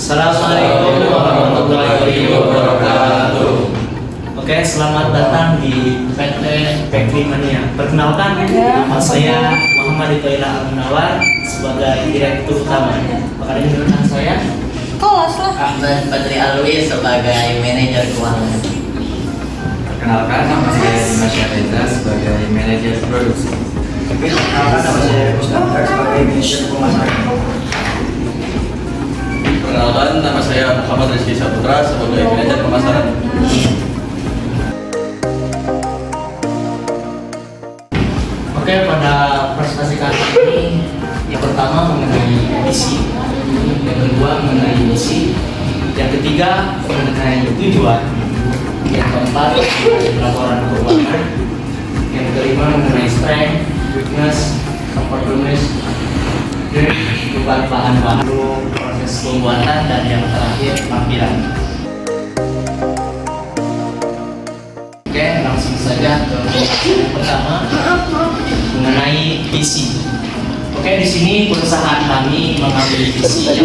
Assalamualaikum warahmatullahi wabarakatuh. Oke, selamat datang di PT Bakery Mania. Perkenalkan, nama saya Muhammad Itoila Al-Munawar sebagai Direktur Utama. Apakah ini rekan saya? Kelas lah. Ahmad Badri Alwi sebagai Manajer Keuangan. Perkenalkan, nama saya Dimas Syareza sebagai Manajer Produksi. Perkenalkan, nama saya Ustaz sebagai Manajer Pemasaran. Perkenalkan, nama saya Muhammad Rizky Saputra sebagai Manajer Pemasaran. Oke, pada presentasi kali ini yang pertama mengenai misi, yang kedua mengenai misi, yang ketiga mengenai tujuan, yang keempat laporan keuangan, yang kelima mengenai strength, weakness, opportunities, dan perubahan bahan-bahan, proses pembuatan, dan yang terakhir tampilan. Oke, langsung saja ke yang pertama mengenai visi. Oke, di sini perusahaan kami mengambil visi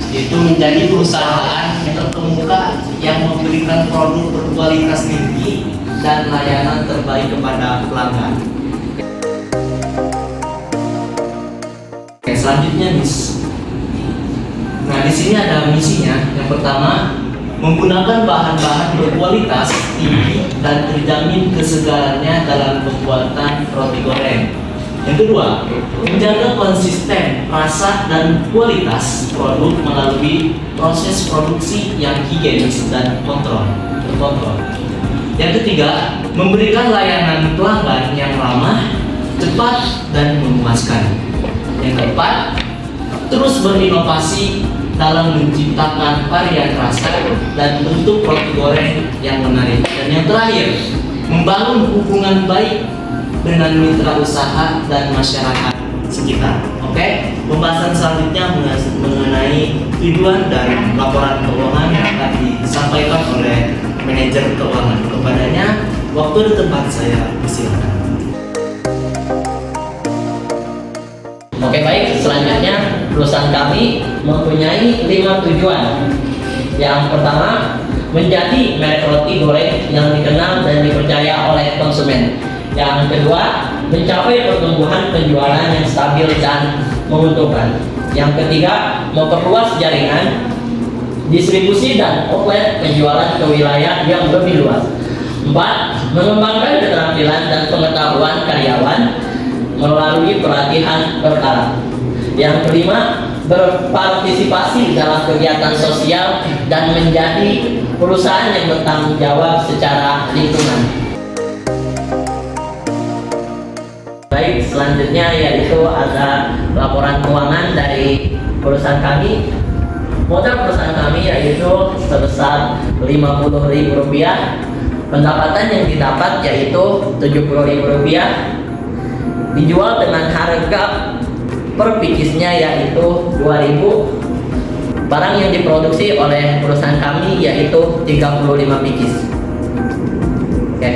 yaitu menjadi perusahaan yang terkemuka yang memberikan produk berkualitas tinggi dan layanan terbaik kepada pelanggan. Oke, selanjutnya misi. Nah, di sini ada misinya. Yang pertama, menggunakan bahan-bahan berkualitas tinggi dan terjamin kesegarannya dalam pembuatan roti goreng. Yang kedua, menjaga konsisten rasa dan kualitas produk melalui proses produksi yang higienis dan terkontrol. Yang ketiga, memberikan layanan pelanggan yang ramah, cepat, dan memuaskan. Yang keempat, terus berinovasi dalam menciptakan varian rasa dan bentuk roti goreng yang menarik. Dan yang terakhir, membangun hubungan baik dengan mitra usaha dan masyarakat sekitar. Oke, pembahasan selanjutnya mengenai tujuan dan laporan keuangan yang akan disampaikan oleh manajer keuangan. Kepadanya, waktu dan tempat saya persilakan. Oke, baik, selanjutnya perusahaan kami mempunyai 5 tujuan. Yang pertama, menjadi merek roti goreng yang dikenal dan dipercaya oleh konsumen. Yang kedua, mencapai pertumbuhan penjualan yang stabil dan menguntungkan. Yang ketiga, memperluas jaringan distribusi dan outlet penjualan ke wilayah yang lebih luas. 4. Mengembangkan keterampilan dan pengetahuan karyawan melalui pelatihan berkala. Yang kelima, berpartisipasi dalam kegiatan sosial dan menjadi perusahaan yang bertanggung jawab secara lingkungan. Baik, selanjutnya yaitu ada laporan keuangan dari perusahaan kami. Modal perusahaan kami yaitu sebesar Rp50.000. Pendapatan yang didapat yaitu Rp70.000. Dijual dengan harga per pikisnya yaitu 2.000. Barang yang diproduksi oleh perusahaan kami yaitu 35 pikis. Oke.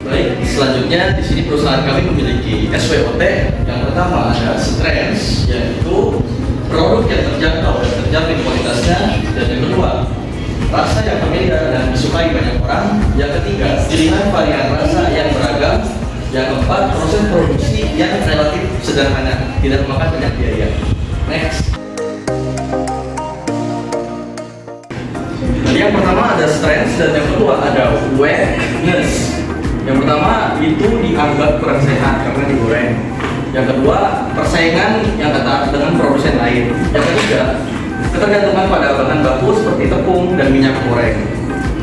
Baik, selanjutnya di sini perusahaan kami memiliki SWOT. Yang pertama ada strength, yaitu produk yang terjangkau dan terjamin kualitasnya. Dan yang kedua, rasa yang familiar dan disukai banyak orang. Yang ketiga, pilihan varian rasa yang beragam. Yang keempat, proses produksi yang relatif sederhana, tidak memakan banyak biaya. Next. Jadi yang pertama ada strength dan yang kedua ada weakness. Yang pertama itu dianggap kurang sehat karena digoreng. Yang kedua, persaingan yang ketat dengan produsen lain. Yang ketiga, ketergantungan pada bahan baku seperti tepung dan minyak goreng.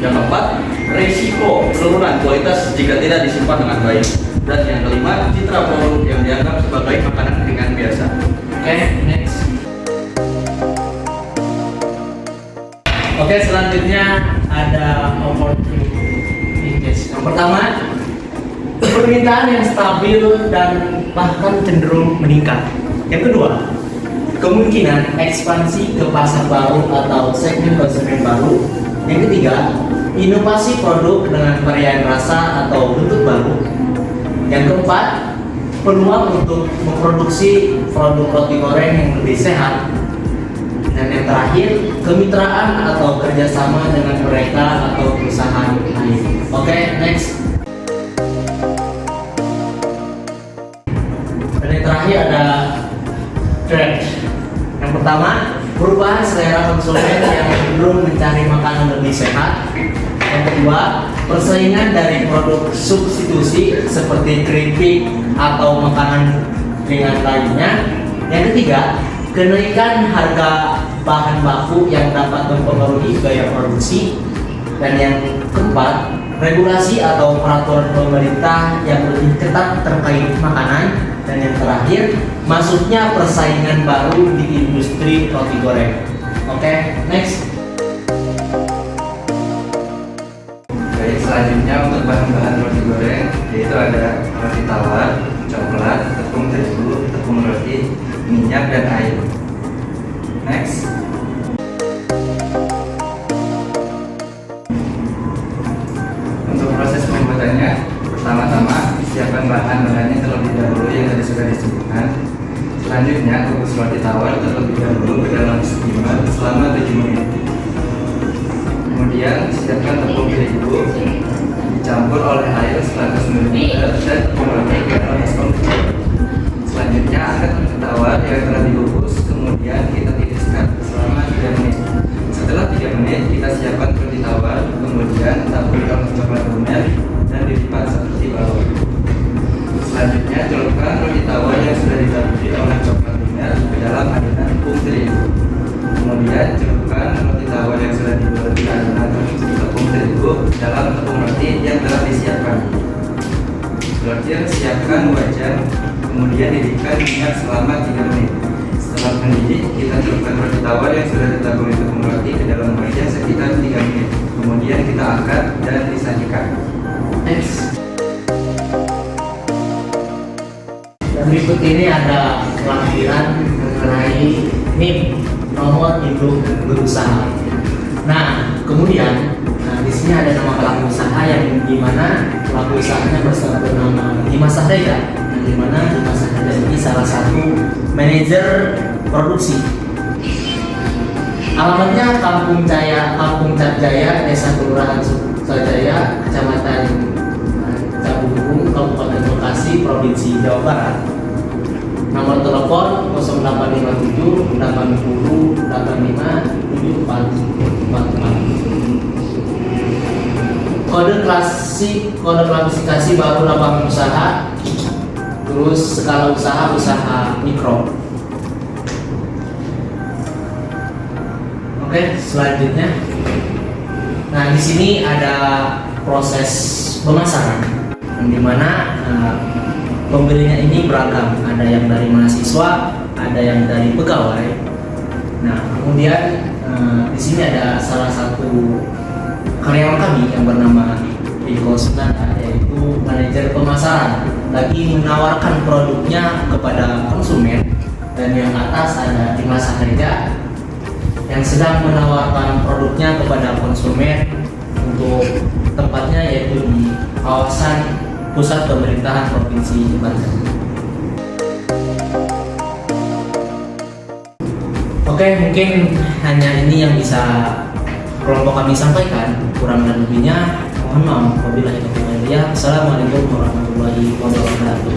Yang keempat, risiko penurunan kualitas jika tidak disimpan dengan baik. Dan yang kelima, citra produk yang dianggap sebagai makanan ringan biasa. Oke, next. Oke, selanjutnya ada opportunities. Yang pertama, permintaan yang stabil dan bahkan cenderung meningkat. Yang kedua, kemungkinan ekspansi ke pasar baru atau segmen konsumen baru. Yang ketiga, inovasi produk dengan varian rasa atau bentuk baru. Yang keempat, peluang untuk memproduksi produk roti goreng yang lebih sehat. Dan yang terakhir, kemitraan atau kerjasama dengan mereka atau perusahaan lain. Oke, next. Dan yang terakhir ada trend. Yang pertama, perubahan selera konsumen yang cenderung mencari makanan lebih sehat. Yang kedua, persaingan dari produk substitusi seperti keripik atau makanan ringan lainnya. Yang ketiga, kenaikan harga bahan baku yang dapat mempengaruhi gaya produksi. Dan yang keempat, regulasi atau peraturan pemerintah yang lebih ketat terkait makanan. Dan yang terakhir, masuknya persaingan baru di industri roti goreng. Oke, next. Baik, selanjutnya untuk bahan-bahan roti goreng yaitu ada roti tawar, coklat, tepung terigu, tepung roti, minyak dan air. Next. Untuk proses pembuatannya, pertama-tama siapkan bahan-bahannya terlebih dahulu yang tadi sudah disebutkan. Selanjutnya kukus roti tawar terlebih dahulu ke dalam steamer selama 7 menit. Kemudian siapkan tepung terigu dicampur oleh air 100 ml dan tepung roti ke dalam baskom kecil. Selanjutnya angkat roti tawar yang telah dikukus, kemudian kita tiriskan selama 3 menit. Setelah 3 menit kita siapkan roti tawar, kemudian taburi dalam coklat lumer dan dilipat seperti balon. Selanjutnya celupkan roti tawar yang sudah ditaburi oleh coklat lumer ke dalam adonan tepung terigu. Kemudian celupkan roti tawar yang sudah dibaluri adonan tepung terigu dalam tepung roti yang telah disiapkan. Selanjutnya siapkan wajan, kemudian didihkan minyak selama 3 menit. Setelah mendidih, kita celupkan roti tawar yang sudah ditaburi tepung roti ke dalam wajan sekitar 3 menit. Kemudian kita angkat dan disajikan. Next. Dan berikut ini ada lampiran mengenai NIM, nomor induk berusaha. Nah, kemudian di sini ada nama pelaku usaha yang dimana pelaku usahanya bernama Dimas Sahreja, yang dimana Dimas Sahreja ini salah satu manajer produksi. Alamatnya Kampung Cap Jaya, Desa Kelurahan Sukajaya, Kecamatan Cabubung, Kabupaten Bekasi, Provinsi Jawa Barat. Nomor telepon 0857 80 85 7444. Kode klasifikasi baru lapangan usaha, terus skala usaha mikro. Oke, selanjutnya. Nah, di sini ada proses pemasaran, di mana pembelinya ini beragam. Ada yang dari mahasiswa, ada yang dari pegawai. Nah, kemudian di sini ada salah satu karyawan kami yang bernama Iko Sunanda, yaitu manajer pemasaran, lagi menawarkan produknya kepada konsumen. Dan yang atas ada Dimas Sahreja yang sedang menawarkan produknya kepada konsumen untuk tempatnya yaitu di kawasan pusat pemerintahan Provinsi Banten. Oke, mungkin hanya ini yang bisa kelompok kami sampaikan. Kurang dan lebihnya mohon maaf. Wabillahi taufiq wal hidayah. Assalamualaikum warahmatullahi wabarakatuh.